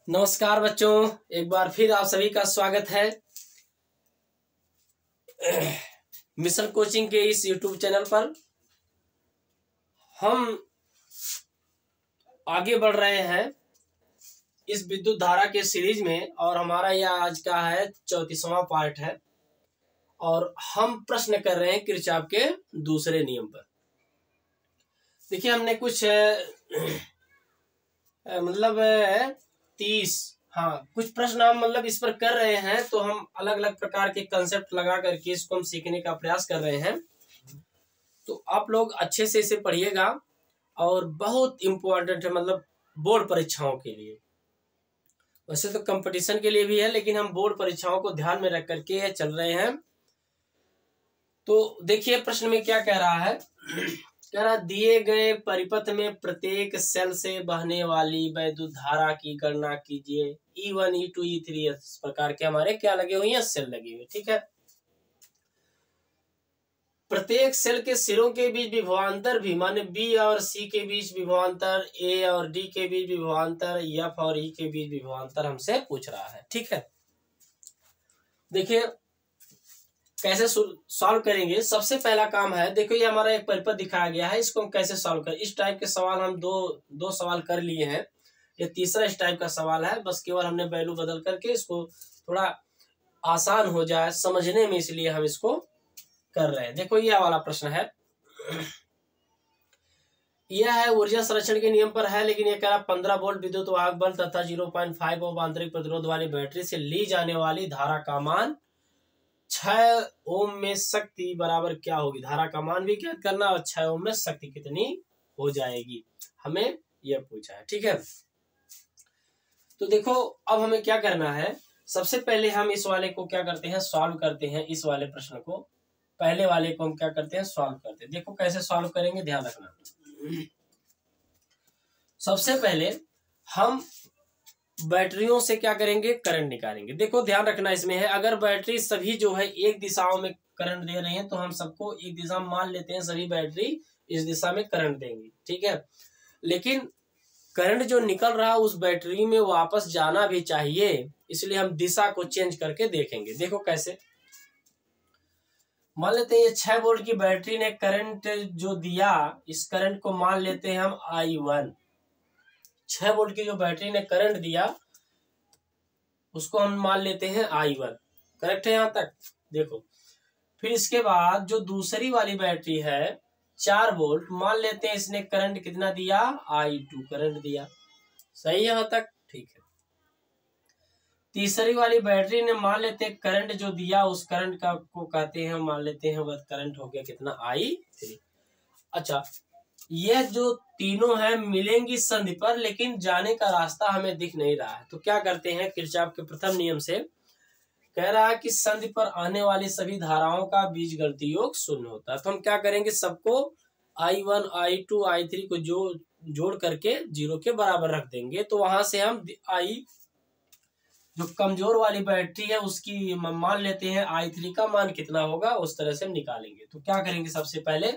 नमस्कार बच्चों, एक बार फिर आप सभी का स्वागत है मिशन कोचिंग के इस यूट्यूब चैनल पर। हम आगे बढ़ रहे हैं इस विद्युत धारा के सीरीज में और हमारा यह आज का है 34वां पार्ट है और हम प्रश्न कर रहे हैं किरचॉफ के दूसरे नियम पर। देखिए, हमने कुछ 30 कुछ प्रश्न हम इस पर कर रहे हैं, तो हम अलग अलग प्रकार के कंसेप्ट लगा करके इसको हम सीखने का प्रयास कर रहे हैं। तो आप लोग अच्छे से इसे पढ़िएगा और बहुत इम्पोर्टेंट है, बोर्ड परीक्षाओं के लिए। वैसे तो कंपटीशन के लिए भी है, लेकिन हम बोर्ड परीक्षाओं को ध्यान में रख करके चल रहे हैं। तो देखिए प्रश्न में क्या कह रहा है। कह रहा, दिए गए परिपथ में प्रत्येक सेल से बहने वाली वैद्युत धारा की गणना कीजिए। E1, E2, E3 इस प्रकार के हमारे क्या लगे हुए हैं, सेल लगे हुए। ठीक है, प्रत्येक सेल के सिरों के बीच विभवांतर भी, माने B और C के बीच विभवांतर, A और D के बीच विभवांतर, F और E के बीच विभवांतर हमसे पूछ रहा है। ठीक है, देखिए कैसे सॉल्व करेंगे। सबसे पहला काम है, देखो ये हमारा एक परिपथ दिखाया गया है, इसको हम कैसे सॉल्व करें। इस टाइप के सवाल हम दो सवाल कर लिए हैं, ये तीसरा इस टाइप का सवाल है। बस केवल हमने वैल्यू बदल करके इसको थोड़ा आसान हो जाए समझने में, इसलिए हम इसको कर रहे हैं। देखो यह वाला प्रश्न है, यह है ऊर्जा संरक्षण के नियम पर है, लेकिन यह कह रहा 15 वोल्ट विद्युत वाहक बल तथा 0.5 ओम आंतरिक प्रतिरोध वाली बैटरी से ली जाने वाली धारा का मान 6 ओम में शक्ति बराबर क्या होगी। धारा का मान भी ज्ञात करना और 6 ओम में शक्ति कितनी हो जाएगी, हमें यह पूछा है। ठीक है, तो देखो अब हमें क्या करना है। सबसे पहले हम इस वाले को क्या करते हैं, सॉल्व करते हैं। इस वाले प्रश्न को, पहले वाले को हम क्या करते हैं, सॉल्व करते हैं। देखो कैसे सॉल्व करेंगे, ध्यान रखना। सबसे पहले हम बैटरियों से क्या करेंगे, करंट निकालेंगे। देखो ध्यान रखना इसमें है, अगर बैटरी सभी जो है एक दिशाओं में करंट दे रही है, तो हम सबको एक दिशा में मान लेते हैं, सभी बैटरी इस दिशा में करंट देंगी। ठीक है, लेकिन करंट जो निकल रहा है उस बैटरी में वापस जाना भी चाहिए, इसलिए हम दिशा को चेंज करके देखेंगे। देखो कैसे, मान लेते हैं ये 6 वोल्ट की बैटरी ने करंट जो दिया, इस करंट को मान लेते हैं हम I1। 6 वोल्ट की जो बैटरी ने करंट दिया उसको हम मान लेते हैं I1। करेक्ट है यहां तक। देखो फिर इसके बाद जो दूसरी वाली बैटरी है 4 वोल्ट, मान लेते हैं इसने करंट कितना दिया, I2 करंट दिया। सही यहां तक, ठीक है। तीसरी वाली बैटरी ने मान लेते हैं करंट जो दिया, उस करंट का को कहते हैं, मान लेते हैं वह करंट हो गया कितना, I3। अच्छा, यह जो तीनों हैं मिलेंगी संधि पर, लेकिन जाने का रास्ता हमें दिख नहीं रहा है। तो क्या करते हैं, किरचॉफ के प्रथम नियम से कह रहा है कि संधि पर आने वाली सभी धाराओं का बीजगणितीय योग शून्य होता है। तो हम क्या करेंगे, सबको I1, I2, I3 को जोड़ करके 0 के बराबर रख देंगे। तो वहां से हम जो कमजोर वाली बैटरी है उसकी मान लेते हैं I3 का मान कितना होगा, उस तरह से हम निकालेंगे। तो क्या करेंगे सबसे पहले,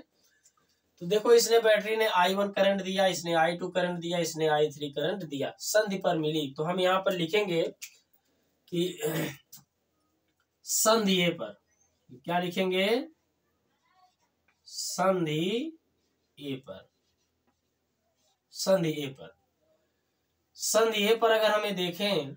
तो देखो इसने बैटरी ने I1 करंट दिया, इसने I2 करंट दिया, इसने I3 करंट दिया, संधि पर मिली। तो हम यहाँ पर लिखेंगे कि संधि ए पर, क्या लिखेंगे, संधि ए पर। संधि ए पर, संधि ए पर अगर हमें देखें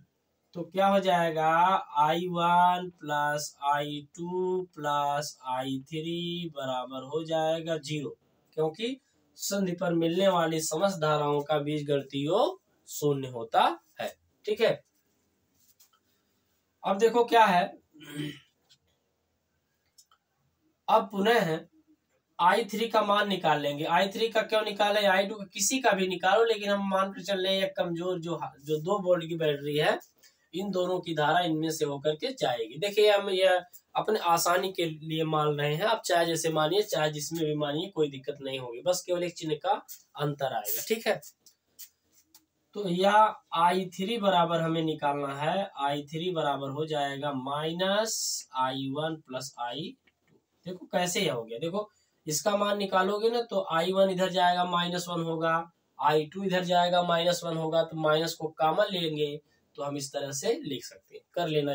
तो क्या हो जाएगा, I1 plus I2 plus I3 बराबर हो जाएगा 0, क्योंकि संधि पर मिलने वाली समस्त धाराओं का बीजगणितीय योग शून्य होता है। ठीक है, अब देखो क्या है, अब पुनः I3 का मान निकाल लेंगे। I3 का क्यों निकाले, I2 का किसी का भी निकालो, लेकिन हम मान कर चल रहे हैं कमजोर जो 2 वोल्ट की बैटरी है, इन दोनों की धारा इनमें से होकर के जाएगी। देखिए हम यह अपने आसानी के लिए मान रहे हैं, आप चाहे जैसे मानिए चाहे जिसमें भी मानिए, कोई दिक्कत नहीं होगी, बस केवल एक चिन्ह का अंतर आएगा। ठीक है, तो यह I3 बराबर हमें निकालना है, I3 बराबर हो जाएगा -I1 प्लस I2। देखो कैसे यह हो गया, देखो इसका मान निकालोगे ना, तो I1 इधर जाएगा -1 होगा, I2 इधर जाएगा -1 होगा, तो माइनस को कॉमन लेंगे तो हम इस तरह से लिख सकते हैं। कर लेना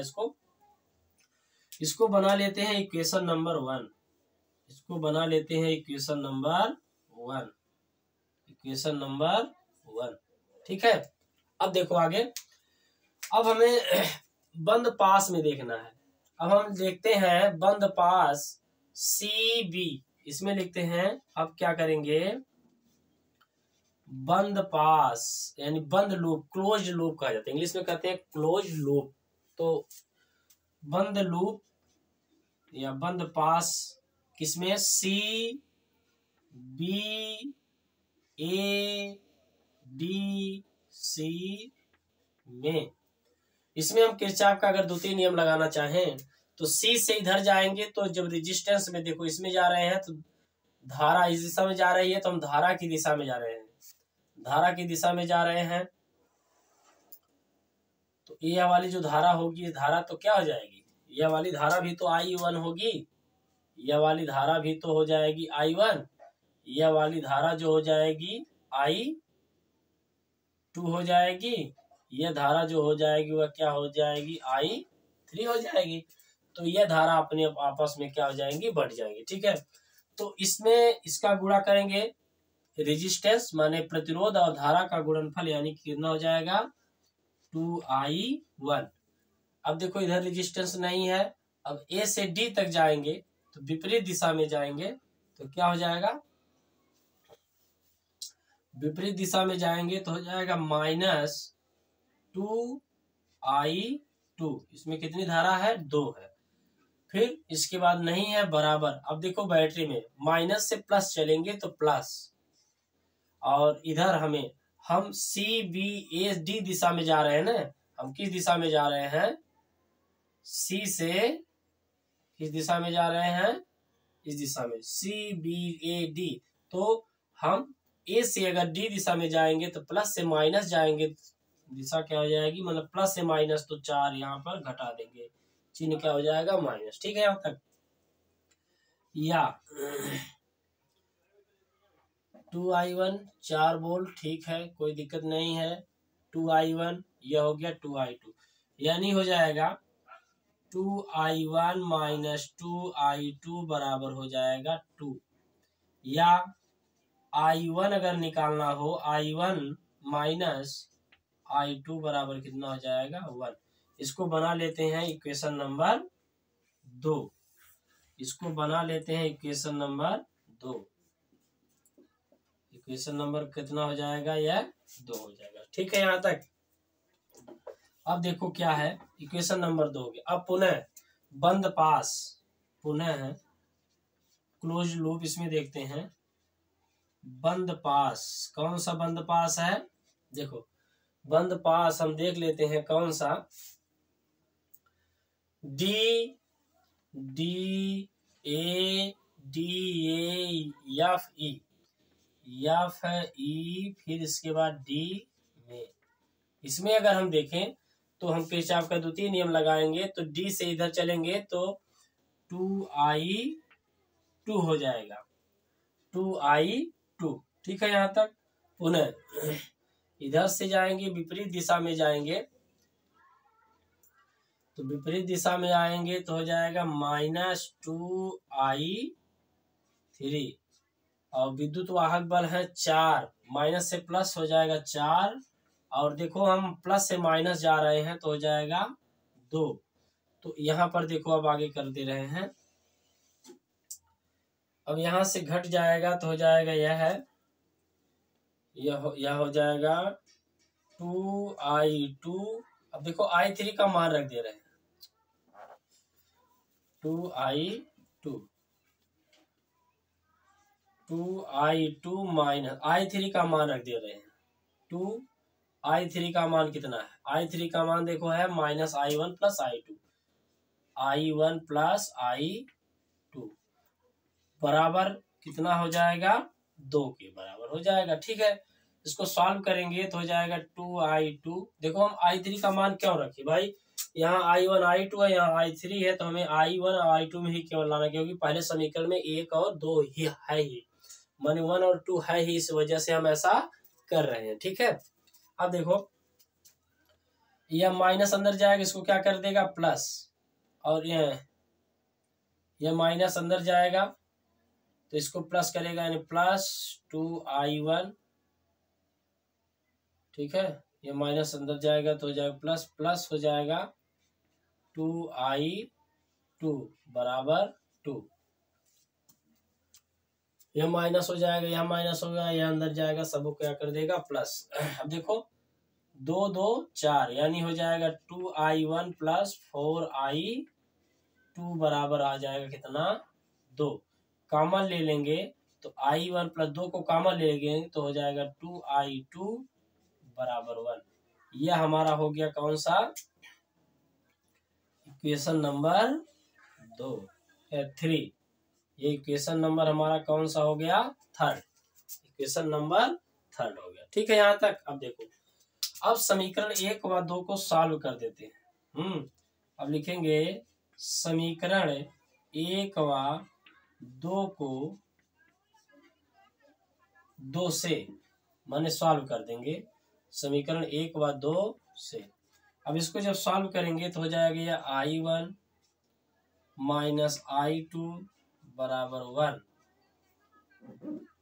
इसको बना लेते हैं इक्वेशन नंबर 1। इसको बना लेते हैं इक्वेशन नंबर 1। इक्वेशन नंबर 1 ठीक है। अब देखो आगे, अब हमें बंद पास में देखना है। अब हम देखते हैं बंद पास सी बी, इसमें लिखते हैं। अब क्या करेंगे, बंद पास यानी बंद लूप, क्लोज लूप कहा जाता है, इंग्लिश में कहते हैं क्लोज लूप। तो बंद लूप या बंद पास किसमें, C B A D C में। इसमें हम किरचॉफ का अगर द्वितीय नियम लगाना चाहें तो सी से इधर जाएंगे, तो जब रेजिस्टेंस में देखो इसमें जा रहे हैं तो धारा इस दिशा में जा रही है, तो हम धारा की दिशा में जा रहे हैं, धारा की दिशा में जा रहे हैं। तो यह वाली जो धारा होगी, धारा तो क्या हो जाएगी, यह वाली धारा भी तो I1 होगी, यह वाली धारा भी तो हो जाएगी I1, यह वाली धारा जो हो जाएगी I2 हो जाएगी, यह धारा जो हो जाएगी वह क्या हो जाएगी, I3 हो जाएगी। तो यह धारा अपने आपस में क्या हो जाएंगी, बढ़ जाएंगी। ठीक है, तो इसमें इसका गुणा करेंगे, रेजिस्टेंस माने प्रतिरोध और धारा का गुणनफल यानी कितना हो जाएगा 2I1। अब देखो इधर रेजिस्टेंस नहीं है, अब A से D तक जाएंगे तो विपरीत दिशा में जाएंगे तो क्या हो जाएगा, विपरीत दिशा में जाएंगे तो हो जाएगा -2I2। इसमें कितनी धारा है, 2 है। फिर इसके बाद नहीं है बराबर। अब देखो बैटरी में माइनस से प्लस चलेंगे तो प्लस, और इधर हम सी बी ए डी दिशा में जा रहे हैं ना, हम किस दिशा में जा रहे हैं, सी से किस दिशा में जा रहे हैं, इस दिशा में सी बी ए डी। तो हम ए से अगर डी दिशा में जाएंगे तो प्लस से माइनस जाएंगे, दिशा क्या हो जाएगी, मतलब प्लस से माइनस, तो 4 यहाँ पर घटा देंगे, चिन्ह क्या हो जाएगा माइनस। ठीक है यहाँ तक, या 2I1 4 वोल्ट, ठीक है कोई दिक्कत नहीं है। 2I1 यह हो गया 2I2, यानी हो जाएगा 2I1 माइनस 2I2 बराबर हो जाएगा 2। या I1 अगर निकालना हो, I1 माइनस I2 बराबर कितना हो जाएगा 1। इसको बना लेते हैं इक्वेशन नंबर 2। इसको बना लेते हैं इक्वेशन नंबर 2। इक्वेशन नंबर कितना हो जाएगा, यह 2 हो जाएगा। ठीक है यहाँ तक। अब देखो क्या है, इक्वेशन नंबर 2 हो गया। अब पुनः बंद पास, पुनः क्लोज लूप, इसमें देखते हैं बंद पास, कौन सा बंद पास है, देखो बंद पास हम देख लेते हैं कौन सा, D D A D A F E, F E, फिर इसके बाद डी में। इसमें अगर हम देखें तो हम किरचॉफ का द्वितीय नियम लगाएंगे, तो डी से इधर चलेंगे तो 2I2 हो जाएगा, 2I2। ठीक है यहाँ तक। पुनः इधर से जाएंगे, विपरीत दिशा में जाएंगे, तो विपरीत दिशा में आएंगे तो हो जाएगा -2I3, और विद्युत वाहक बल है 4, माइनस से प्लस हो जाएगा 4, और देखो हम प्लस से माइनस जा रहे हैं तो हो जाएगा 2। तो यहाँ पर देखो अब आगे कर दे रहे हैं, अब यहाँ से घट जाएगा तो हो जाएगा यह है, यह हो जाएगा 2I2। अब देखो I3 का मान रख दे रहे हैं, 2I2 माइनस I3 का मान रख दे रहे हैं 2। I3 का मान कितना है, I3 का मान देखो है -I1 plus I2, I1 plus I2 बराबर कितना हो जाएगा, 2 के बराबर हो जाएगा। ठीक है, इसको सॉल्व करेंगे तो हो जाएगा 2I2। देखो हम I3 का मान क्यों रखे भाई, यहाँ I1 I2 है, यहाँ I3 है, तो हमें I1 और I2 में ही केवल लाना, क्योंकि पहले समीकरण में 1 और 2 ही है ही, माने 1 और 2 है ही, इस वजह से हम ऐसा कर रहे हैं। ठीक है, अब देखो यह माइनस अंदर जाएगा, इसको क्या कर देगा प्लस, और यह माइनस अंदर जाएगा तो इसको प्लस करेगा, यानी प्लस 2i1। ठीक है, ये माइनस अंदर जाएगा तो हो जाएगा प्लस, प्लस हो जाएगा 2i2 बराबर 2। यह माइनस हो जाएगा, यह माइनस होगा, यह अंदर जाएगा, सबको क्या कर देगा प्लस। अब देखो 2 2 4, यानी हो जाएगा 2i1 प्लस 4i2 बराबर आ जाएगा कितना 2। कॉमन ले लेंगे तो i1 प्लस 2 को कॉमन ले लेंगे तो हो जाएगा 2i2 बराबर 1। यह हमारा हो गया कौन सा इक्वेशन नंबर 2 3। ये इक्वेशन नंबर हमारा कौन सा हो गया थर्ड, इक्वेशन नंबर थर्ड हो गया। ठीक है यहाँ तक। अब देखो, अब समीकरण 1 व 2 को सॉल्व कर देते हैं। अब लिखेंगे समीकरण 1 व 2 को 2 से माने सॉल्व कर देंगे, समीकरण 1 व 2 से। अब इसको जब सॉल्व करेंगे तो हो जाएगा यह i1 माइनस i2 बराबर 1,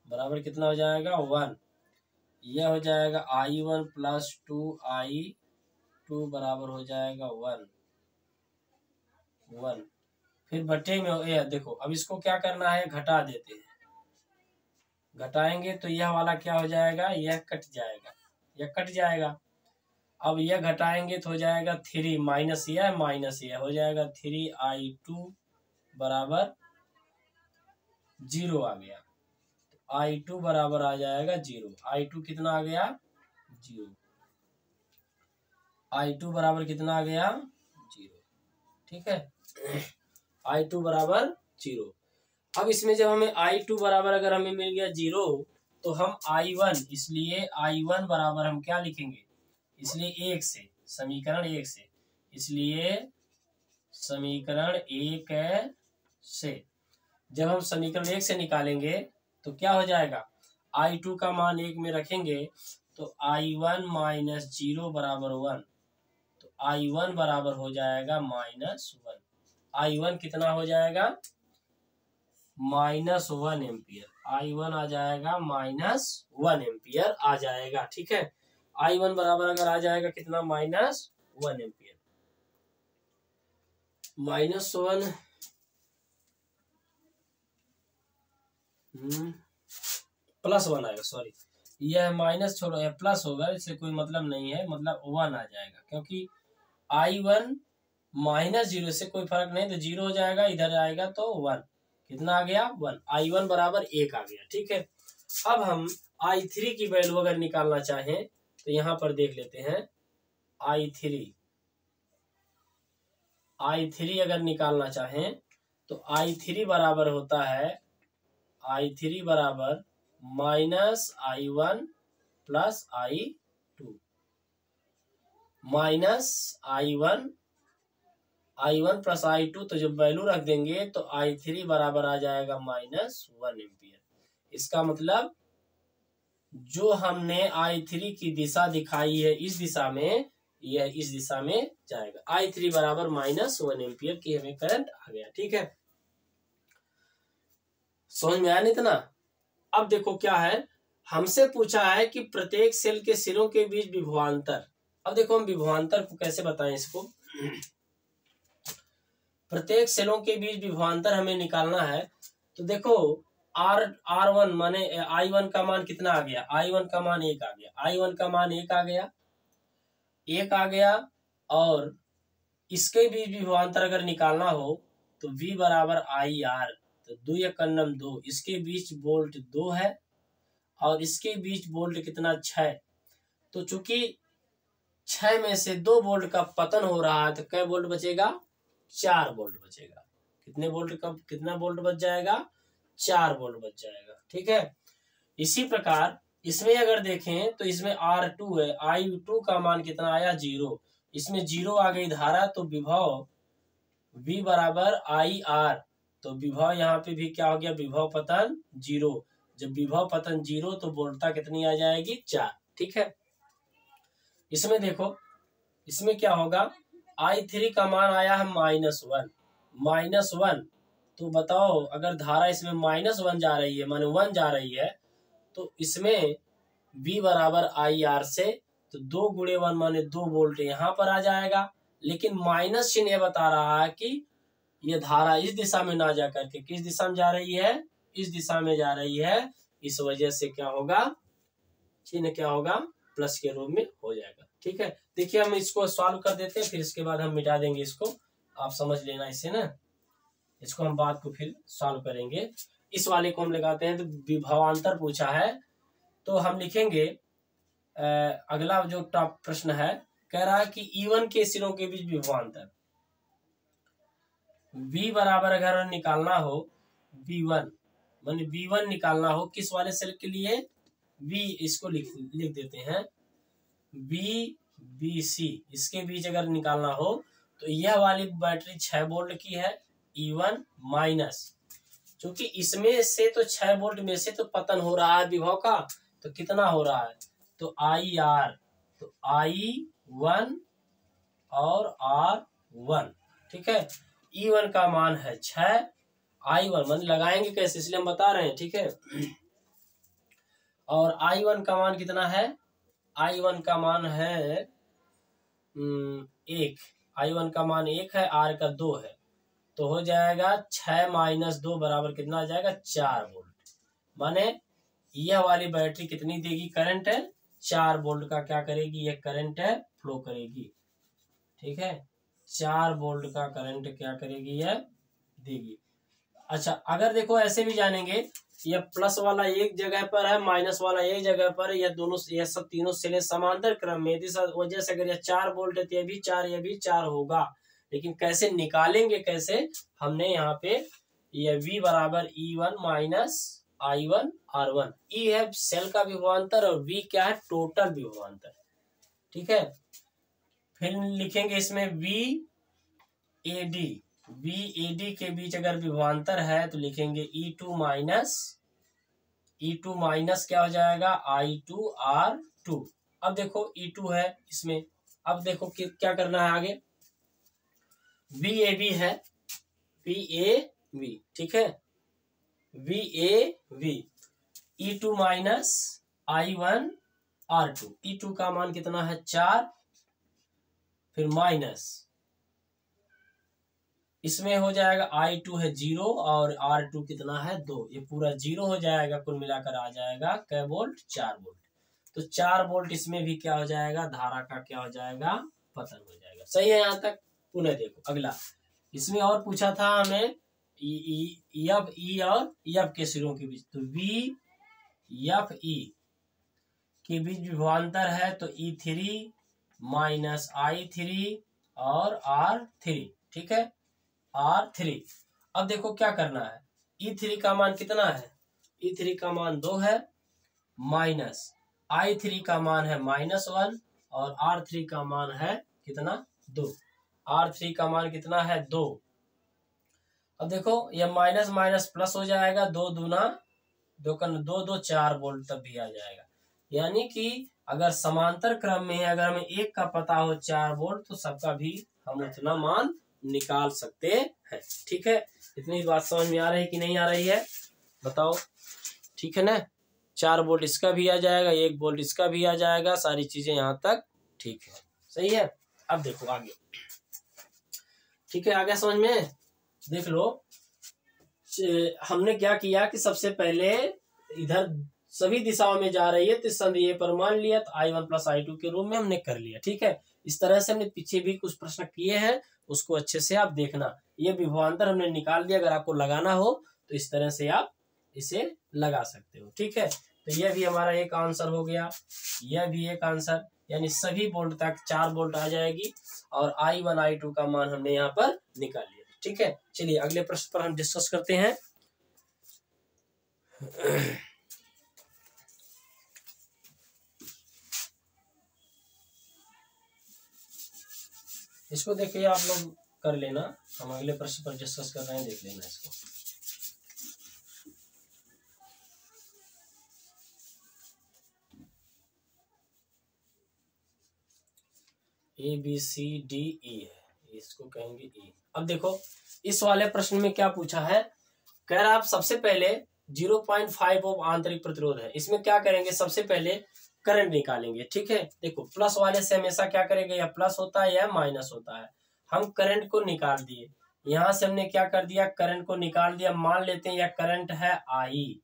बराबर कितना हो जाएगा 1। यह हो जाएगा i1 प्लस 2i2 बराबर हो जाएगा 1। फिर बटे में ये देखो, अब इसको क्या करना है घटा देते हैं, घटाएंगे तो यह वाला क्या हो जाएगा, यह कट जाएगा, यह कट जाएगा। अब यह घटाएंगे तो हो जाएगा 3 माइनस यह हो जाएगा 3i2 बराबर 0 आ गया। तो i2 बराबर आ जाएगा 0। i2 कितना आ गया 0, i2 बराबर कितना आ गया 0। ठीक है, i2 बराबर 0। अब इसमें जब हमें i2 बराबर अगर हमें मिल गया 0 तो हम i1, इसलिए i1 बराबर हम क्या लिखेंगे, इसलिए 1 से, समीकरण 1 से, इसलिए समीकरण 1 से जब हम समीकरण 1 से निकालेंगे तो क्या हो जाएगा, i2 का मान 1 में रखेंगे तो i1 माइनस 0 बराबर 1, तो i1 बराबर हो जाएगा -1। i1 कितना हो जाएगा -1 एम्पियर, i1 आ जाएगा -1 एम्पियर आ जाएगा। ठीक है, i1 बराबर अगर आ जाएगा कितना -1 एम्पियर, -1 +1 आएगा, सॉरी यह माइनस छोड़ो, यह प्लस होगा, इससे कोई मतलब नहीं है, मतलब 1 आ जाएगा, क्योंकि i1 -0 से कोई फर्क नहीं, तो 0 हो जाएगा, इधर आएगा तो 1, कितना आ गया 1, i1 बराबर 1 आ गया। ठीक है, अब हम i3 की वैल्यू अगर निकालना चाहें तो यहाँ पर देख लेते हैं, i3 अगर निकालना चाहें तो i3 बराबर होता है, i3 बराबर -i1 plus i2, -i1 plus i2, तो जब वैल्यू रख देंगे तो i3 बराबर आ जाएगा -1 एम्पियर। इसका मतलब जो हमने i3 की दिशा दिखाई है इस दिशा में, यह इस दिशा में जाएगा। i3 बराबर -1 एम्पियर की हमें करंट आ गया। ठीक है, समझ में आया नहीं इतना। अब देखो क्या है, हमसे पूछा है कि प्रत्येक सेल के सिरों के बीच विभवांतर। अब देखो हम विभवांतर को कैसे बताएं, इसको प्रत्येक सेलों के बीच विभवांतर हमें निकालना है। तो देखो R1 माने i1 का मान कितना आ गया, i1 का मान 1 आ गया, i1 का मान 1 आ गया, और इसके बीच विभवांतर अगर निकालना हो तो V बराबर IR, तो 2 × 2, इसके बीच वोल्ट 2 है और इसके बीच वोल्ट कितना 6। तो चूंकि 6 में से 2 वोल्ट का पतन हो रहा है तो कै वोल्ट बचेगा, 4 वोल्ट बचेगा। कितने वोल्ट का कितना वोल्ट बच जाएगा, 4 वोल्ट बच जाएगा। ठीक है, इसी प्रकार इसमें अगर देखें तो इसमें R2 है, i2 का मान कितना आया 0, इसमें 0 आ गई धारा, तो विभव V बराबर IR, तो विभव यहाँ पे भी क्या हो गया, विभव पतन 0। जब विभव पतन 0 तो वोल्टता कितनी आ जाएगी 4। ठीक है, इसमें देखो इसमें क्या होगा, I3 का मान आया है -1, तो बताओ अगर धारा इसमें -1 जा रही है, माने 1 जा रही है, तो इसमें V बराबर IR से, तो 2 गुणे 1 माने 2 वोल्ट यहाँ पर आ जाएगा। लेकिन माइनस चिन्ह ये बता रहा है कि ये धारा इस दिशा में ना जा करके किस दिशा में जा रही है, इस दिशा में जा रही है। इस वजह से क्या होगा, चिन्ह क्या होगा, प्लस के रूप में हो जाएगा। ठीक है, देखिए हम इसको सॉल्व कर देते हैं, फिर इसके बाद हम मिटा देंगे इसको, आप समझ लेना इसे ना, इसको हम बात को फिर सॉल्व करेंगे। इस वाले को हम लगाते हैं, तो विभवांतर पूछा है, तो हम लिखेंगे अगला जो टॉप प्रश्न है, कह रहा है कि E1 के सिरों के बीच विभवांतर V बराबर अगर निकालना हो, V1 माने V1 निकालना हो किस वाले सेल के लिए, V, इसको लिख देते हैं VBC, इसके बीच अगर निकालना हो तो यह वाली बैटरी 6 वोल्ट की है, E1 माइनस, क्योंकि इसमें से तो 6 वोल्ट में से तो पतन हो रहा है विभव का, तो कितना हो रहा है, तो IR, तो I1 और R1। ठीक है, E1 का मान है 6, I1 मान लगाएंगे कैसे, इसलिए हम बता रहे हैं। ठीक है, और I1 का मान कितना है, I1 का मान है 1, I1 का मान 1 है, R का 2 है, तो हो जाएगा 6 - 2 बराबर कितना आ जाएगा, 4 वोल्ट। माने यह वाली बैटरी कितनी देगी करंट है, 4 वोल्ट का क्या करेगी, यह करंट है फ्लो करेगी। ठीक है, 4 वोल्ट का करंट क्या करेगी, यह देगी। अच्छा, अगर देखो ऐसे भी जानेंगे, यह प्लस वाला एक जगह पर है, माइनस वाला एक जगह पर है, यह दोनों, यह सब तीनों सेलें समांतर क्रम में, इस वजह से अगर यह 4 वोल्ट है तो यह भी 4, यह भी 4 होगा। लेकिन कैसे निकालेंगे, कैसे, हमने यहाँ पे यह V बराबर E1 minus I1 R1, E है सेल का विभवांतर और V क्या है, टोटल विभवांतर। ठीक है, फिर लिखेंगे इसमें VAD के बीच अगर विभवांतर है तो लिखेंगे E2 माइनस क्या हो जाएगा, I2 R2। अब देखो E2 है इसमें, अब देखो क्या करना है आगे, VAB है, VAB, ठीक है, VAB, E2 minus I1 R2, E2 का मान कितना है 4, फिर माइनस इसमें हो जाएगा I2 है 0 और R2 कितना है 2, ये पूरा 0 हो जाएगा, कुल मिलाकर आ जाएगा क्या वोल्ट, 4 वोल्ट। तो 4 वोल्ट इसमें भी क्या हो जाएगा, धारा का क्या हो जाएगा, पतन हो जाएगा। सही है यहाँ तक। पुनः देखो अगला, इसमें और पूछा था हमें एफ ई और एफ के सिरों के बीच, तो V एफ ई के बीच विभवांतर है, तो E3 माइनस I3 और R3। ठीक है, R3। अब देखो क्या करना है, E3 का मान कितना है, E3 का मान 2 है, माइनस I3 का मान है -1 और R3 का मान है कितना, 2। R3 का मान कितना है 2। अब देखो यह माइनस माइनस प्लस हो जाएगा, 2 दूना 2 का 2 2 4 वोल्ट तक भी आ जाएगा। यानी कि अगर समांतर क्रम में है, अगर हमें एक का पता हो 4 वोल्ट, तो सबका भी हम उतना मान निकाल सकते हैं। ठीक है, इतनी बात समझ में आ रही है कि नहीं आ रही है, बताओ। ठीक है ना, 4 वोल्ट इसका भी आ जाएगा, 1 वोल्ट इसका भी आ जाएगा, सारी चीजें यहाँ तक ठीक है। सही है, अब देखो आगे। ठीक है, आगे समझ में देख लो। हमने क्या किया कि सबसे पहले इधर सभी दिशाओं में जा रही है, तो संदेह पर मान लिया, तो I1 प्लस I2 के रूप में हमने कर लिया। ठीक है, इस तरह से हमने पीछे भी कुछ प्रश्न किए हैं, उसको अच्छे से आप देखना। ये विभवांतर हमने निकाल दिया, अगर आपको लगाना हो तो इस तरह से आप इसे लगा सकते हो। ठीक है, तो यह भी हमारा एक आंसर हो गया, यह भी एक आंसर, यानी सभी वोल्ट तक 4 वोल्ट आ जाएगी, और I1 I2 का मान हमने यहाँ पर निकाल लिया। ठीक है, चलिए अगले प्रश्न पर हम डिस्कस करते हैं। इसको देखिए, आप लोग कर लेना, हम अगले प्रश्न पर डिस्कस कर रहे हैं, देख लेना इसको। ABCDE है, इसको कहेंगे E। अब देखो इस वाले प्रश्न में क्या पूछा है, कह रहा आप सबसे पहले 0.5 ओम आंतरिक प्रतिरोध है, इसमें क्या करेंगे, सबसे पहले करंट निकालेंगे। ठीक है, देखो प्लस वाले से हमेशा क्या करेंगे, या प्लस होता है या माइनस होता है। हम करंट को निकाल दिए, यहां से हमने क्या कर दिया, करंट को निकाल दिया। मान लेते हैं यह करंट है I।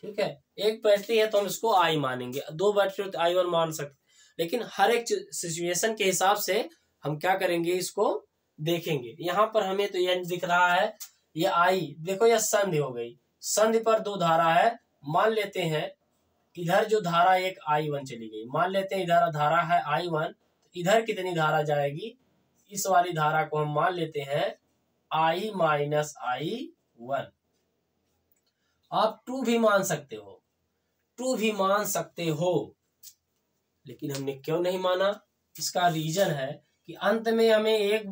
ठीक है, एक बैटरी है तो हम इसको I मानेंगे, दो बैटरी हो तो I1 मान सकते, लेकिन हर एक सिचुएशन के हिसाब से हम क्या करेंगे, इसको देखेंगे। यहां पर हमें तो यह दिख रहा है, ये I, देखो यह संधि हो गई, संधि पर दो धारा है। मान लेते हैं इधर जो धारा एक I1 चली गई, मान लेते हैं इधर धारा है I1, तो इधर कितनी धारा जाएगी, इस वाली धारा को हम मान लेते हैं I माइनस I1। आप 2 भी मान सकते हो, 2 भी मान सकते हो, लेकिन हमने क्यों नहीं माना, इसका रीजन है कि अंत में हमें एक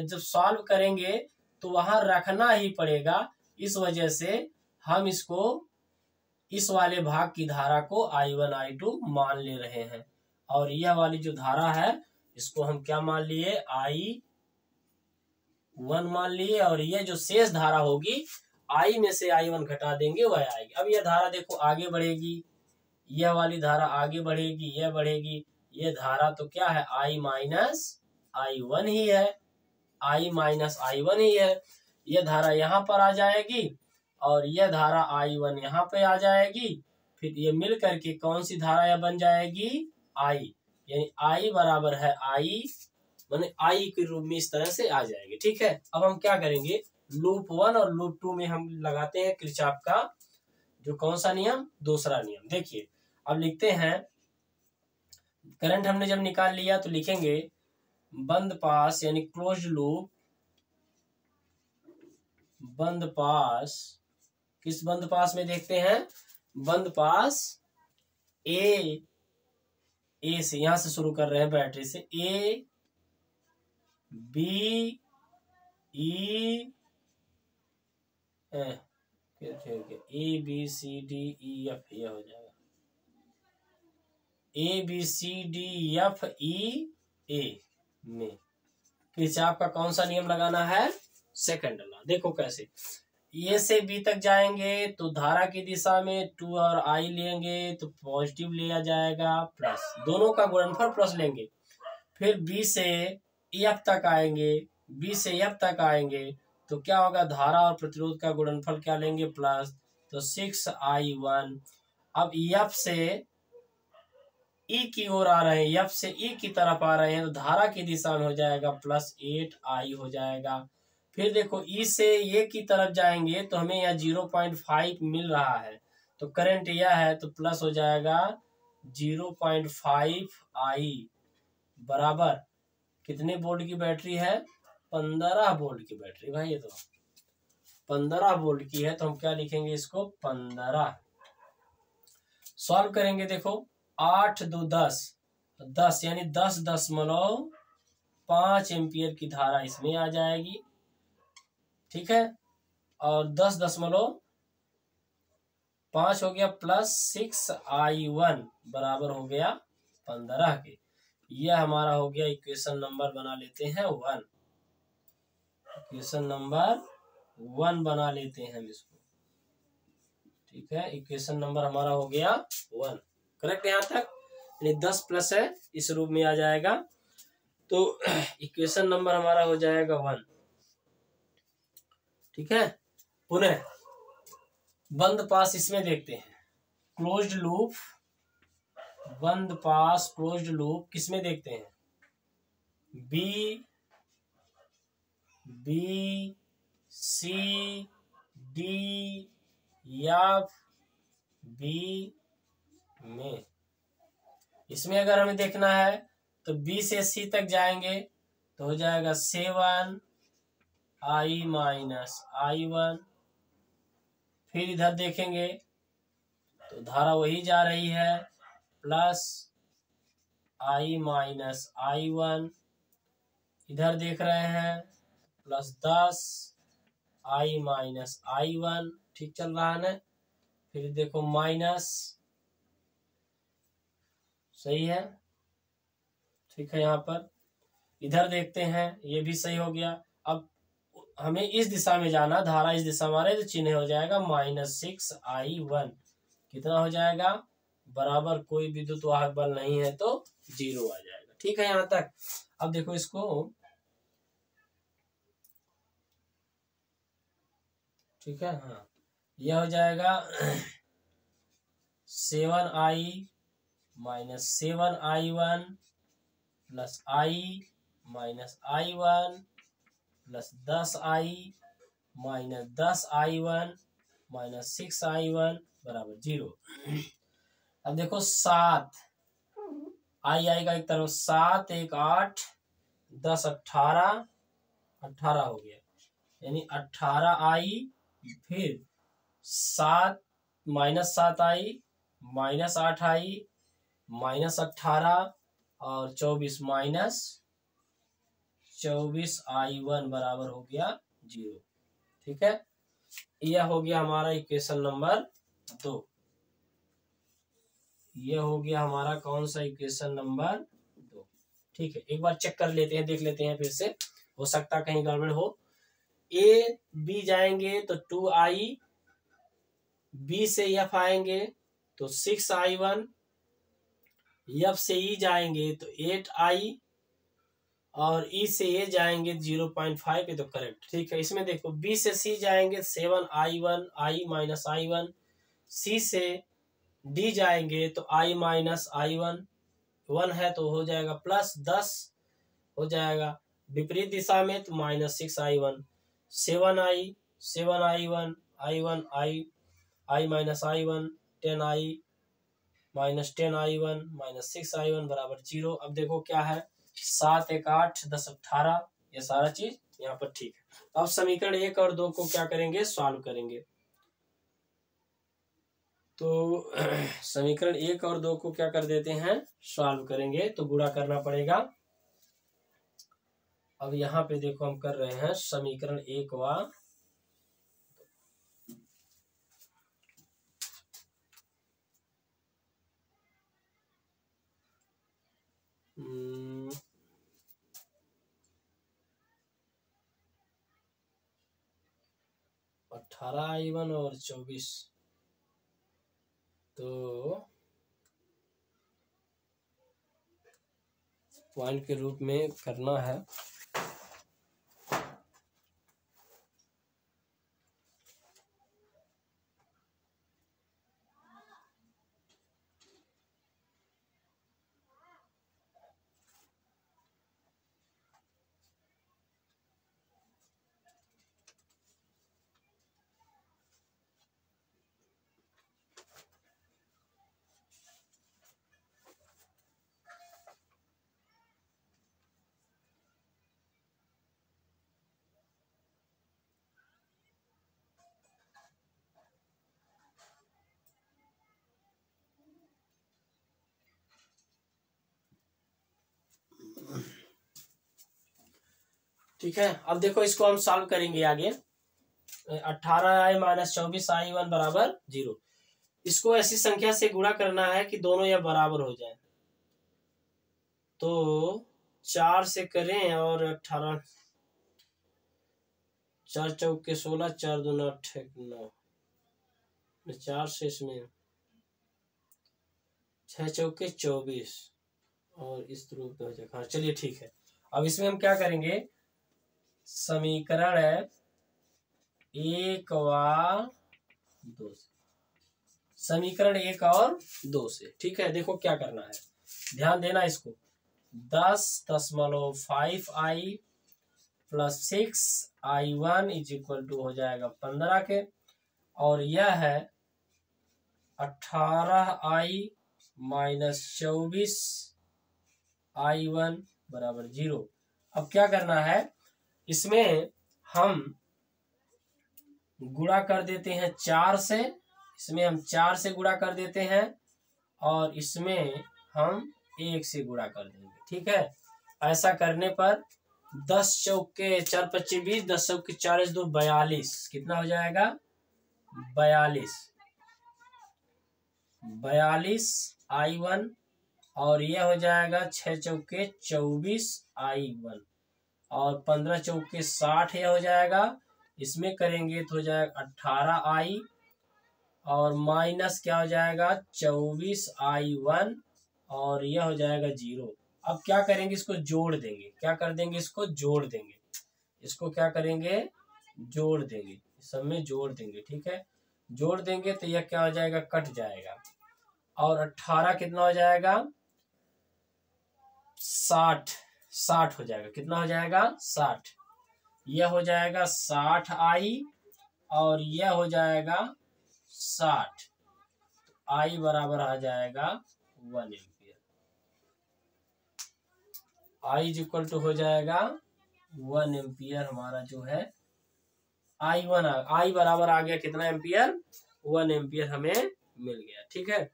जब सॉल्व करेंगे तो वहां रखना ही पड़ेगा। इस वजह से हम इसको, इस वाले भाग की धारा को I1 I2 मान ले रहे हैं, और यह वाली जो धारा है इसको हम क्या मान लिए, I1 मान लिए, और यह जो शेष धारा होगी I में से I1 घटा देंगे वह आएगी। अब यह धारा देखो आगे बढ़ेगी, यह वाली धारा आगे बढ़ेगी, यह बढ़ेगी, यह धारा तो क्या है I माइनस I1 ही है, I माइनस I1 ही है। यह धारा यहाँ पर आ जाएगी और यह धारा I1 यहाँ पे आ जाएगी, फिर ये मिल करके कौन सी धारा यह बन जाएगी, I, यानी I बराबर है I, माने I के रूप में इस तरह से आ जाएगी। ठीक है, अब हम क्या करेंगे, लूप 1 और लूप 2 में हम लगाते हैं किरचॉफ का जो कौन सा नियम, दूसरा नियम। देखिए अब लिखते हैं, करंट हमने जब निकाल लिया तो लिखेंगे बंद पास यानी क्लोज्ड लूप, बंद पास, किस बंद पास में देखते हैं, बंद पास ए से, यहां से शुरू कर रहे हैं बैटरी से, A B E ABCDEF, यह हो जाएगा ABCDEFE में किरचॉफ का कौन सा नियम लगाना है, सेकंड लॉ। देखो कैसे, ए से बी तक जाएंगे तो धारा की दिशा में 2 और I लेंगे तो पॉजिटिव लिया जाएगा, प्लस दोनों का गुणनफल प्लस लेंगे। फिर बी से एफ तक आएंगे, बी से एफ तक आएंगे तो क्या होगा, धारा और प्रतिरोध का गुणनफल क्या लेंगे, प्लस, तो 6I1। अब एफ से ई की ओर आ रहे हैं, एफ से ई की तरफ आ रहे हैं तो धारा की दिशा में हो जाएगा प्लस 8I हो जाएगा। फिर देखो ई से ये की तरफ जाएंगे तो हमें यह 0.5 मिल रहा है, तो करंट यह है तो प्लस हो जाएगा 0.5I बराबर कितने वोल्ट की बैटरी है, 15 वोल्ट की बैटरी भाई, ये तो 15 वोल्ट की है, तो हम क्या लिखेंगे इसको 15। सॉल्व करेंगे, देखो 8 2 10 यानी 10.5 एम्पियर की धारा इसमें आ जाएगी। ठीक है, और 10.5 हो गया प्लस 6I1 बराबर हो गया 15 के। यह हमारा हो गया इक्वेशन नंबर, बना लेते हैं 1, इक्वेशन नंबर 1 बना लेते हैं हम इसको। ठीक है, इक्वेशन नंबर हमारा हो गया 1, करेक्ट यहाँ तक, यानी 10 प्लस है इस रूप में आ जाएगा, तो इक्वेशन नंबर हमारा हो जाएगा 1। ठीक है, पुनः बंद पास इसमें देखते हैं, क्लोज्ड लूप, बंद पास क्लोज्ड लूप किसमें देखते हैं, B C D F B में। इसमें अगर हमें देखना है तो B से C तक जाएंगे तो हो जाएगा 7I माइनस I1। फिर इधर देखेंगे तो धारा वही जा रही है, प्लस I माइनस I1। इधर देख रहे हैं प्लस 10I माइनस I1, ठीक चल रहा है ना। फिर देखो माइनस, सही है, ठीक है यहाँ पर इधर देखते हैं, ये भी सही हो गया। अब हमें इस दिशा में जाना, धारा इस दिशा में आ रही है तो चिन्ह हो जाएगा -6I1। कितना हो जाएगा? बराबर कोई विद्युत वाहक बल नहीं है तो 0 आ जाएगा। ठीक है यहाँ तक। अब देखो इसको, ठीक है, हाँ, यह हो जाएगा 7I -7I1 plus I -I1 plus 10I -10I1 -6I1 बराबर 0। अब देखो 7 आई आएगा एक तरफ, 7 1 8 10 18 18 हो गया, यानी 18I, फिर 7 -7I -8I -18 और 24 -24I1 बराबर हो गया 0। ठीक है, यह हो गया हमारा इक्वेशन नंबर 2। यह हो गया हमारा कौन सा इक्वेशन नंबर 2। ठीक है, एक बार चेक कर लेते हैं, देख लेते हैं फिर से, हो सकता कहीं गड़बड़ हो। ए बी जाएंगे तो 2I, बी से एफ आएंगे तो 6I1, एफ से ई जाएंगे तो 8I, और ई से ए जाएंगे 0.5, ये तो करेक्ट। ठीक है, इसमें देखो बी से सी जाएंगे 7I1 I -I1, सी से डी जाएंगे तो I -I1 1 है तो हो जाएगा प्लस 10 हो जाएगा, विपरीत दिशा में तो -6I1, 7I 7I1 I1 I -I1 10I -10I1 -6I1 बराबर 0। अब देखो क्या है, 7 1 8 10 18, ये सारा चीज यहाँ पर ठीक है। अब समीकरण 1 और 2 को क्या करेंगे, सॉल्व करेंगे। तो समीकरण 1 और 2 को क्या कर देते हैं, सॉल्व करेंगे, तो गुणा करना पड़ेगा। अब यहाँ पे देखो हम कर रहे हैं समीकरण 1 व 18I1 और 24, तो पॉइंट के रूप में करना है। ठीक है, अब देखो इसको हम सॉल्व करेंगे आगे। 18I -24I1 बराबर 0। इसको ऐसी संख्या से गुणा करना है कि दोनों यह बराबर हो जाए। तो 4 से करें और 18, 4 चौके 16, 4 दूना 9, 4 से इसमें 6 चौके 24 और इस रूप में हो जाएगा। हाँ चलिए ठीक है, अब इसमें हम क्या करेंगे, समीकरण 1 व 2 से, समीकरण 1 और 2 से। ठीक है, देखो क्या करना है, ध्यान देना इसको। 10.5I plus 6I1 is equal to हो जाएगा 15 के, और यह है 18I -24I1 बराबर 0। अब क्या करना है, इसमें हम गुणा कर देते हैं 4 से, इसमें हम 4 से गुणा कर देते हैं और इसमें हम 1 से गुणा कर देंगे। ठीक है, ऐसा करने पर 10 चौके 4 25 20, 10 चौके 4 2 42, कितना हो जाएगा 42 I1 और ये हो जाएगा 6 चौके 24 I1 और 15 चौके 60 यह हो जाएगा। इसमें करेंगे तो हो जाएगा 18I और माइनस क्या हो जाएगा 24I1 और यह हो जाएगा 0। अब क्या करेंगे, इसको जोड़ देंगे। क्या कर देंगे, इसको जोड़ देंगे। इसको क्या करेंगे, जोड़ देंगे, सब में जोड़ देंगे। ठीक है, जोड़ देंगे तो यह क्या हो जाएगा, कट जाएगा। और 18 कितना हो जाएगा 60 हो जाएगा। कितना हो जाएगा 60। यह हो जाएगा 60I और यह हो जाएगा 60। I बराबर आ जाएगा 1 ampere. I is equal to हो जाएगा 1 एम्पियर। हमारा जो है I बराबर आ गया कितना एम्पियर, 1 एम्पियर हमें मिल गया। ठीक है,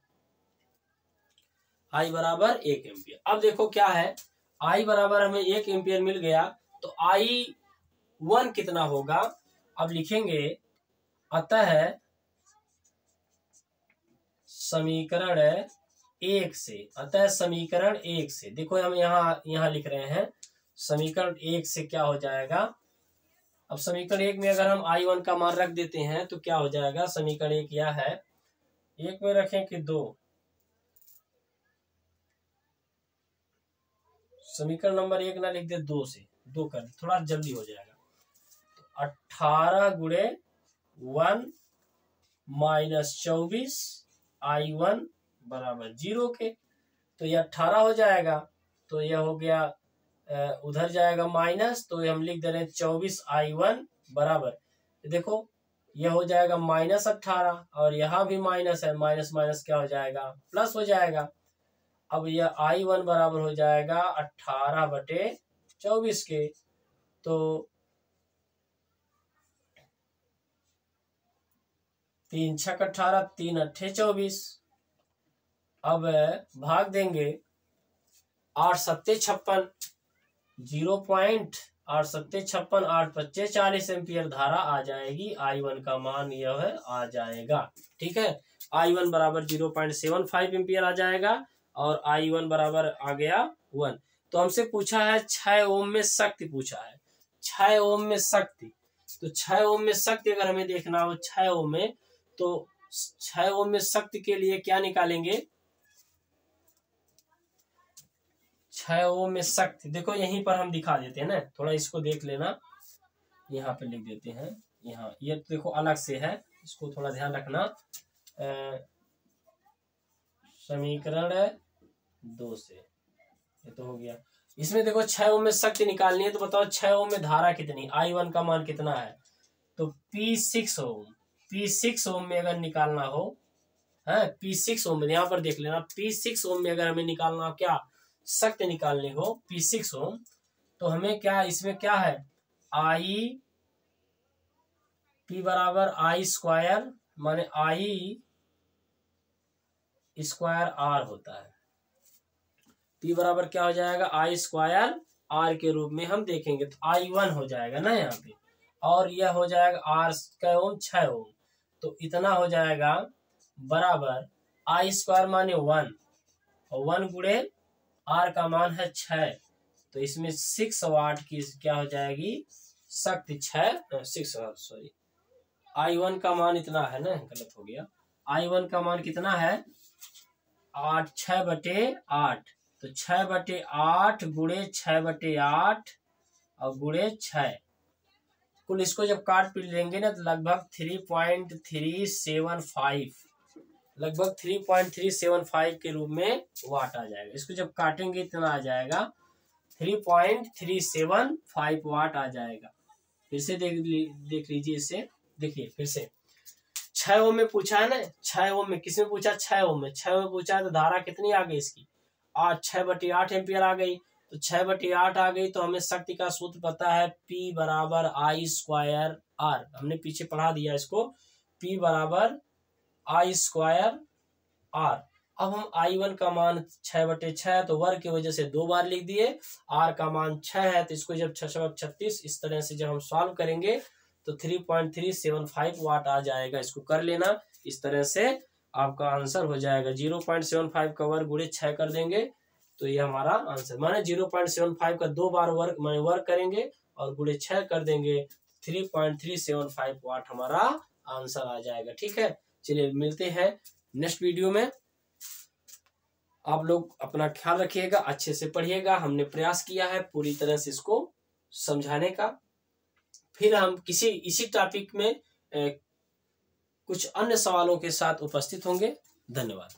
I बराबर 1 एम्पियर। अब देखो क्या है, I बराबर हमें 1 एम्पियर मिल गया तो I1 कितना होगा। अब लिखेंगे अतः समीकरण 1 से, अतः समीकरण 1 से देखो हम यहाँ लिख रहे हैं समीकरण 1 से क्या हो जाएगा। अब समीकरण 1 में अगर हम I1 का मान रख देते हैं तो क्या हो जाएगा, समीकरण 1 यह है, 1 में रखें कि 2, समीकरण नंबर 1 ना लिख दे 2 से, 2 कर थोड़ा जल्दी हो जाएगा। तो 18 गुणे 1 माइनस 24 I1 बराबर 0 के, तो यह 18 हो जाएगा। तो यह हो गया उधर जाएगा माइनस, तो हम लिख दे रहे हैं 24 I1 बराबर, देखो यह हो जाएगा माइनस 18 और यहाँ भी माइनस है, माइनस माइनस क्या हो जाएगा प्लस हो जाएगा। अब यह I1 बराबर हो जाएगा 18/24 के, तो 3 छक 18, 3 अट्ठे 24। अब भाग देंगे 8 सत्ते 56, 0.8 सत्ते 56, 8 पच्चे 40 एम्पियर धारा आ जाएगी। I1 का मान यह है आ जाएगा। ठीक है, I1 बराबर 0.75 एम्पियर आ जाएगा और I1 बराबर आ गया 1। तो हमसे पूछा है 6 ओम में शक्ति पूछा है, 6 ओम में शक्ति। तो 6 ओम में शक्ति अगर हमें देखना हो 6 ओम में, तो 6 ओम में शक्ति के लिए क्या निकालेंगे, 6 ओम में शक्ति देखो यहीं पर हम दिखा देते हैं ना, थोड़ा इसको देख लेना, यहाँ पे लिख देते हैं। यहाँ ये तो देखो अलग से है, इसको थोड़ा ध्यान रखना। समीकरण 2 से ये तो हो गया। इसमें देखो 6 ओम में शक्ति निकालनी है, तो बताओ 6 ओम में धारा कितनी, I1 का मान कितना है। तो P6 ओम, P6 ओम में अगर निकालना हो है, P6 ओम में यहाँ पर देख लेना, P6 ओम में अगर हमें निकालना हो क्या शक्ति निकालनी हो P6 ओम, तो हमें क्या इसमें क्या है I P बराबर I स्क्वायर माने I स्क्वायर R होता है। P बराबर क्या हो जाएगा I स्क्वायर R के रूप में हम देखेंगे, तो I1 हो जाएगा ना यहाँ पे, और यह हो जाएगा R का ओम 6 ओम, तो इतना हो जाएगा बराबर I स्क्वायर माने 1 और 1 गुणे R का मान है 6, तो इसमें 6 वाट की क्या हो जाएगी शक्ति, 6 सॉरी I1 का मान इतना है ना, गलत हो गया। I1 का मान कितना है 8, 6/8, तो 6/8 गुणे 6/8 और गुणे 6, कुल इसको जब काट पीट लेंगे ना तो लगभग 3.375 लगभग 3.375 के रूप में वाट आ जाएगा। इसको जब काटेंगे इतना आ जाएगा 3.375 वाट आ जाएगा। फिर से देख लीजिए इसे, देखिए फिर से 6 ओम में पूछा है ना, 6 ओम में किसमें पूछा, 6 ओम में, 6 में पूछा है तो धारा कितनी आ गई इसकी 6/8 एम्पियर आ गई। तो 6/8 आ गई तो हमें शक्ति का सूत्र पता है P बराबर I स्क्वायर R, हमने पीछे पढ़ा दिया इसको, P बराबर I स्क्वायर R। अब हम I1 का मान 6/6 तो वर्ग की वजह से 2 बार लिख दिए, R का मान 6 है तो इसको जब 6×36 इस तरह से जब हम सॉल्व करेंगे तो 3.375 वाट आ जाएगा। इसको कर लेना इस तरह से। आपका आंसर हो जाएगा 0.75 का वर्ग गुणे 6 कर देंगे तो ये हमारा आंसर, माने 0.75 का 2 बार वर्ग माने वर्ग करेंगे और गुणे 6 कर देंगे 3.375 वाट हमारा आंसर आ जाएगा। ठीक है, चलिए मिलते हैं नेक्स्ट वीडियो में। आप लोग अपना ख्याल रखिएगा, अच्छे से पढ़िएगा। हमने प्रयास किया है पूरी तरह से इसको समझाने का। फिर हम इसी टॉपिक में कुछ अन्य सवालों के साथ उपस्थित होंगे। धन्यवाद।